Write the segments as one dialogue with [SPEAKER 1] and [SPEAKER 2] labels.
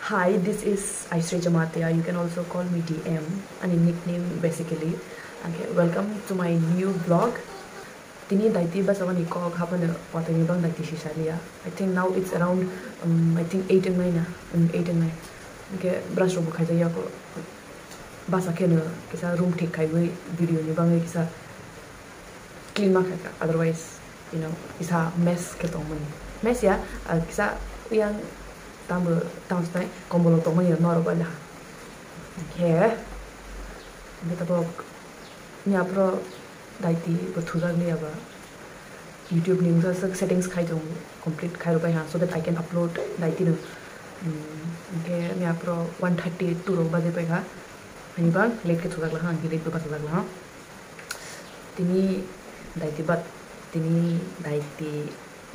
[SPEAKER 1] Hi, this is Aisiri Jamatia. You can also call me DM, a nickname basically. Okay, welcome to my new vlog. Tini daiti bas awan iko hapan watani bang daiti shishalia. I think now it's around I think 8 and 9 8 and 9. Okay, brush room khai jaya ko bas akhena kisa room thik khai we video ni bang kisa clean ma khai. Otherwise, you know, kisa mess ke tong mess ya kisa yang tamu tangstay kombolo to mani noro bala ke beta bok nya pro daiti bothuga ni aba YouTube ni usa settings khai jong complete khai ro bai ha so that I can upload daiti no ke nya pro 132 ro baje pai ha ani bang late ke thuga la ha ki late ba thuga la ha tini daiti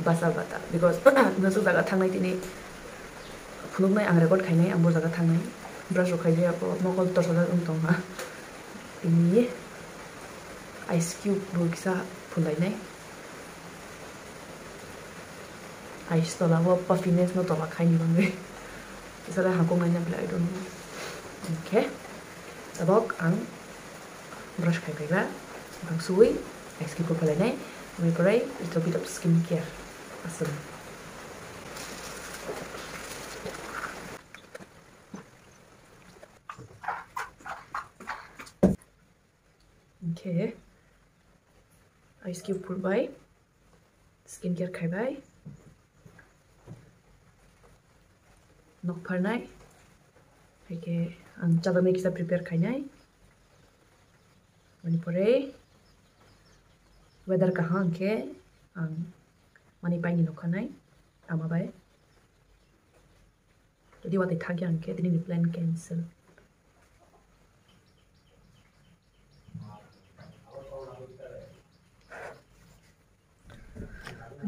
[SPEAKER 1] basa bata because nasu daga thangnai tini phuluk nai ang record khainai ambo jaga thangnai brush khai jaya ko mokol to soda tong ha ini ice cube bo kisa phulai nai ice to la wo puffiness no to la khai ni bang isa la hakong nai na I don't know. Okay, sabok ang brush khai ba bang sui ice cube phulai nai we pray little bit of skincare asal. Okay, ice cube pull by skincare khai by nok pharnai ke ang chalo me kisa prepare khainai mani pore weather ka hang ke ang mani pai ni nokhanai ama bai jadi wate thagya ang ke dini plan cancel.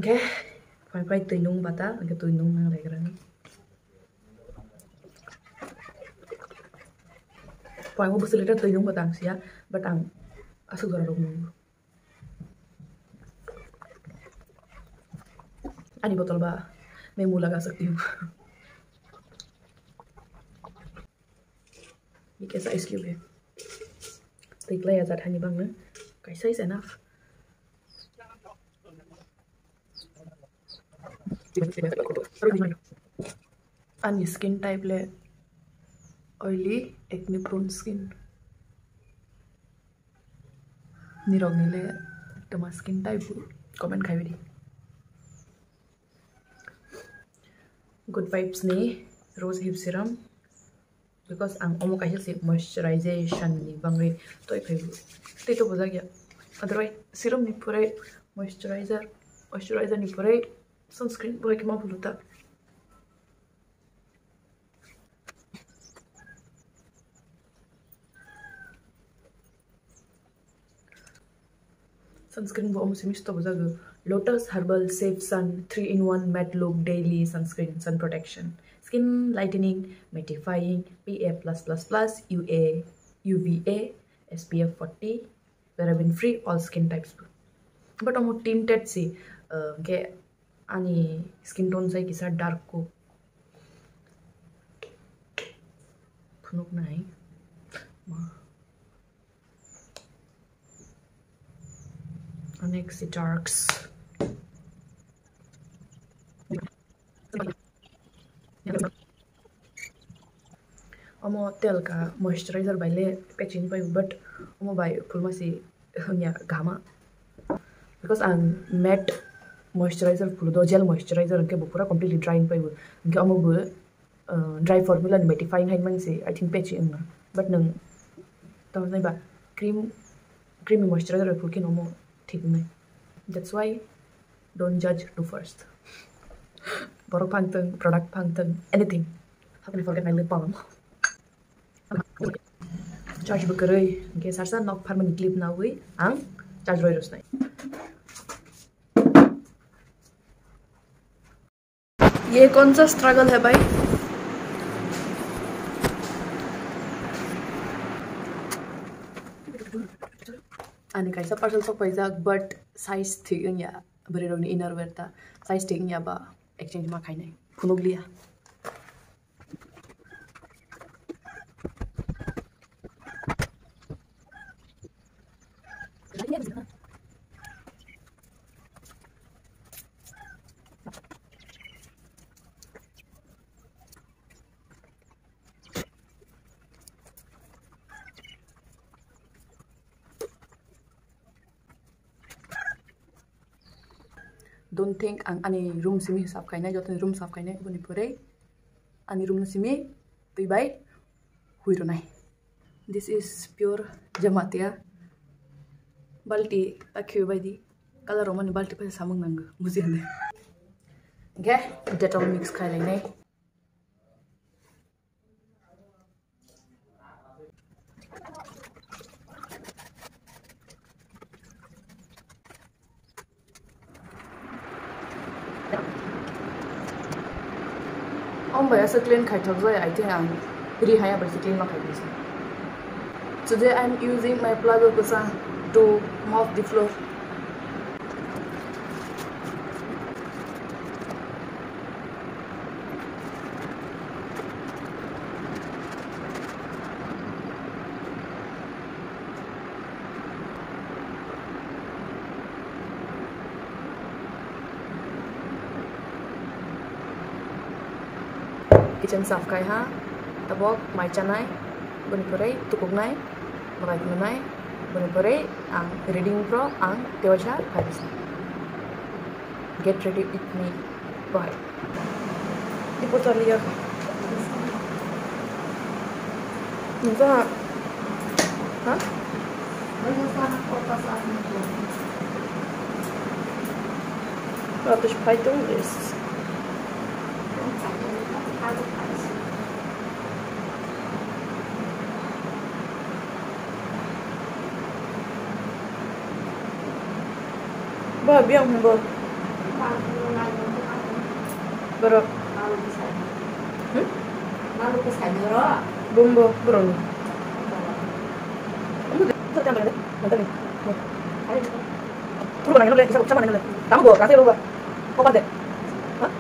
[SPEAKER 1] Okay, pai tuinung bata, okay tuinung nang regrani. Pai mo busi liter tuinung bata ang siya, but ang asu dora rog nung. Ani botol ba, मैं मुंह लगा सकती हूँ. ये कैसा ice cube है? देख ले यार हनी बंग में, कैसा is enough. And skin type le oily acne prone skin nirogni le toma skin type comment khai bidi good vibes ni rose hip serum because ang omo kahil si moisturization ni bangre toy khai tito boza gya otherwise serum ni pure moisturizer ni pure sunscreen boy ke ma bhuluta sunscreen bo almost misto bozago lotus herbal safe sun 3-in-1 matte look daily sunscreen sun protection skin lightening mattifying PA+++ UVA SPF 40 paraben free all skin types but amo tinted si ke ani skin tone sai kisa dark ko phunuk nai next darks amo tel ka moisturizer baile patching pai but amo bai pharmacy nya gama because I'm matte moisturizer full do gel moisturizer ke pura completely dry pai ke amo bu dry formula mattifying hain mang se I think patching na but nang taw nai ba creamy moisturizer full ke no ठीक नहीं that's why don't judge too first borok pangteng product pangteng anything how can I forget my lip balm charge bekerei okay sarsa nok permanent clip na hui ang charge roi ros nai ये कौन सा struggle है भाई आणि कायसा parcel sok paijak but size thik ya bari roni inner wear ta size thik ya ba exchange ma khainai phunuglia don't think ani room simi saf kainai jotin room saf kainai boni pore ani room simi tuibai huironai. This is pure Jamatia balti takhiu baidi color romani balti pa samung nang bujile. Okay, Dettol mix khai lainai. By a clean kind of way, I think I'm pretty high but clean not like this. Today I'm using my plug to mop the floor. Kitchen saf kai ha tabok mai chanai boni pore tukuk nai makai kunai boni pore ang reading pro ang tewacha habis. Get ready with me. Bye. Ipotol liya. Nisa ha? Wat is Python is? Ba biang humbo. Bro.
[SPEAKER 2] Malu kesan bro.
[SPEAKER 1] Bumbo bro. Kamu terjam mana? Mana ni? Tunggu nanya dulu, kita sama nanya dulu. Kamu bawa kasih lu, kau pandai? Hah?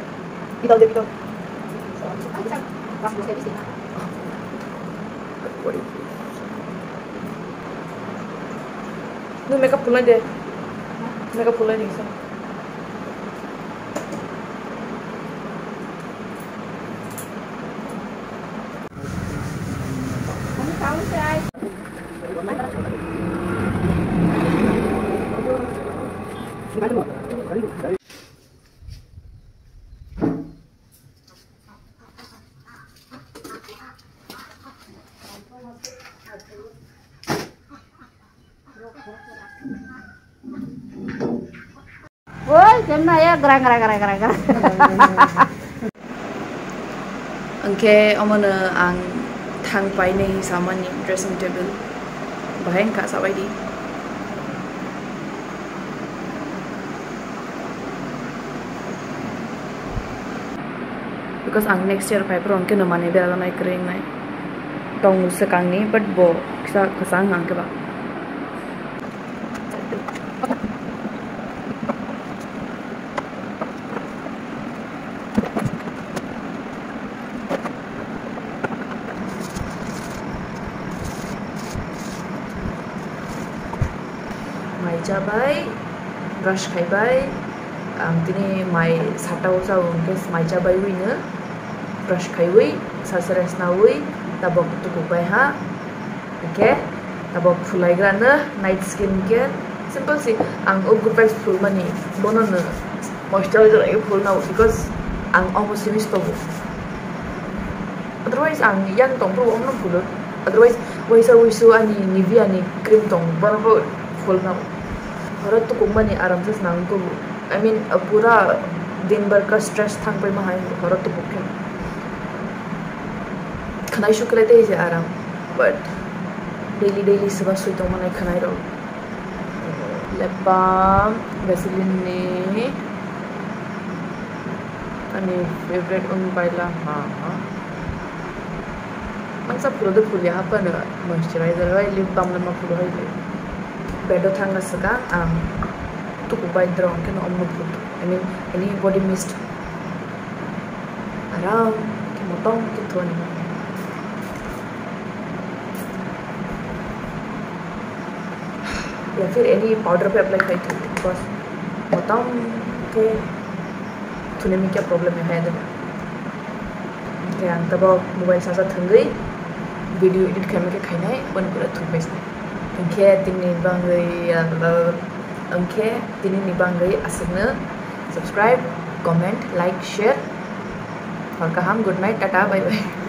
[SPEAKER 1] Kita udah kita. Nu makeup pulang deh. Makeup pulang nih sama.
[SPEAKER 2] Kamu tahu sih? Woi, jangan ya gerang.
[SPEAKER 1] Angke amana ang thang pai nei samani dressing table baheng ka sabai di. Because ang next year paper angke na mane bela nai kring nai. Tong sekang ni but bo kisa kesang angke ba. Mai jabai, brush khaibai, tini mai satau sau kes mai jabai wina, brush khaiwi, sasares nawi, tabok tukuk bai ha, okay, tabok fulai grana, night skin care, simple sih, ang good vibes full money, bono na moisturizer ay full now because ang almost finish to. Otherwise ang yan tong pro om full, otherwise wisu ani Nivea ni cream tong bono full now. औरत तो कुम्बा नहीं आराम से स्नान को I mean पूरा दिन भर का स्ट्रेस थंग पे महाई औरत तो बुके खाना शुक्र लेते ही आराम but daily सुबह सोई तो मनाई खाना ही रहो lip balm Vaseline ने अनि favorite उन पाइला हाँ ang sa pulo do pulo यहाँ पर moisturizer है lip balm लम्बा पुलो है bedo thang saka tuku bai drong kena omno put I mean any body mist aram ke motong ke thoni या फिर any powder पे apply kai थी because motong के थुने में क्या problem है इधर के ang tabo mobile सा थंगई video edit करने के खाना है बन पूरा थुपे से Angke tini bangai asakna subscribe, comment, like, share और कहा हम good night, tata, bye bye.